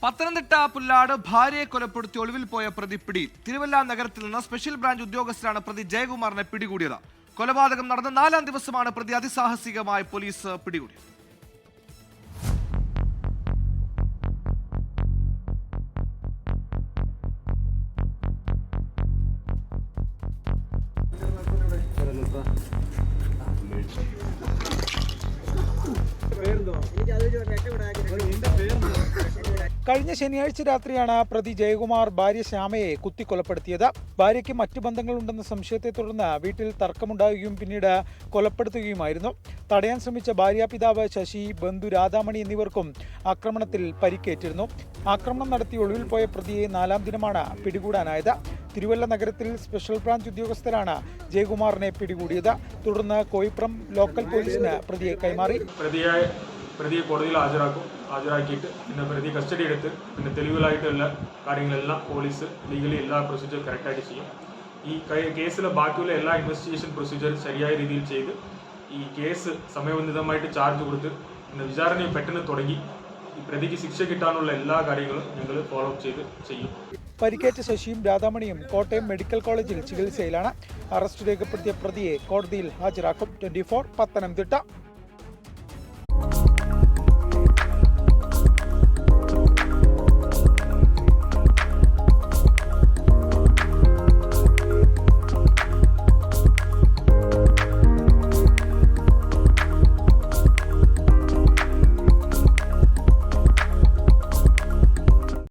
പത്തനംതിട്ട പുല്ലാട് ഭാര്യയെ കൊലപ്പെടുത്തി ഒളിവിൽ പോയ പ്രതി പിടി. തിരുവല്ല നഗരത്തിൽ നിന്ന് സ്പെഷ്യൽ ബ്രാഞ്ച് ഉദ്യോഗസ്ഥരാണ് പ്രതി ജയകുമാറിനെ പിടികൂടിയത്. കൊലപാതകം നടന്ന 4-ാം ദിവസമാണ് പ്രതി അതിസാഹസികമായി പോലീസ് പിടികൂടിയത്. കഴിഞ്ഞ ശനിയാഴ്ച രാത്രിയാണ് പ്രതി ജയകുമാർ ഭാര്യ ശ്യാമയെ കുത്തിക്കൊലപ്പെടുത്തിയത്. ഭാര്യയ്ക്ക് മറ്റു ബന്ധങ്ങളുണ്ടെന്ന സംശയത്തെ തുടർന്ന് വീട്ടിൽ തർക്കമുണ്ടാകുകയും പിന്നീട് കൊലപ്പെടുത്തുകയുമായിരുന്നു. തടയാൻ ശ്രമിച്ച ഭാര്യാപിതാവ് ശശി, ബന്ധു രാധാമണി എന്നിവർക്കും ആക്രമണത്തിൽ പരിക്കേറ്റിരുന്നു. ആക്രമണം നടത്തി ഒളിവിൽ പോയ പ്രതിയെ 4-ാം ദിനമാണ് പിടികൂടാനായത്. തിരുവല്ല നഗരത്തിൽ സ്പെഷ്യൽ ബ്രാഞ്ച് ഉദ്യോഗസ്ഥരാണ് ജയകുമാറിനെ പിടികൂടിയത്. തുടർന്ന് കോയിപ്പുറം ലോക്കൽ പോലീസിന് പ്രതിയെ കൈമാറി. പ്രതിയെ കോടതിയിൽ ഹാജരാക്കിയിട്ട് പിന്നെ പ്രതി കസ്റ്റഡി എടുത്ത് പിന്നെ തെളിവുകളായിട്ടുള്ള കാര്യങ്ങളെല്ലാം പോലീസ് ലീഗലി എല്ലാ പ്രൊസീജിയർ കറക്റ്റായിട്ട് ചെയ്യും. ഈ കേസിലെ ബാക്കിയുള്ള എല്ലാ ഇൻവെസ്റ്റിഗേഷൻ പ്രൊസീജിയർ ശരിയായ രീതിയിൽ ചെയ്ത് ഈ കേസ് സമയബന്ധിതമായിട്ട് ചാർജ് കൊടുത്ത് പിന്നെ വിചാരണയെ പെട്ടെന്ന് തുടങ്ങി ഈ പ്രതിക്ക് ശിക്ഷ കിട്ടാനുള്ള എല്ലാ കാര്യങ്ങളും ഞങ്ങൾ ഫോളോ അപ്പ് ചെയ്യും. പരിക്കേറ്റ ശശിയും രാധാമണിയും കോട്ടയം മെഡിക്കൽ കോളേജിൽ ചികിത്സയിലാണ്. അറസ്റ്റ് രേഖപ്പെടുത്തിയ പ്രതിയെ കോടതിയിൽ ഹാജരാക്കും. 24 പത്തനംതിട്ട.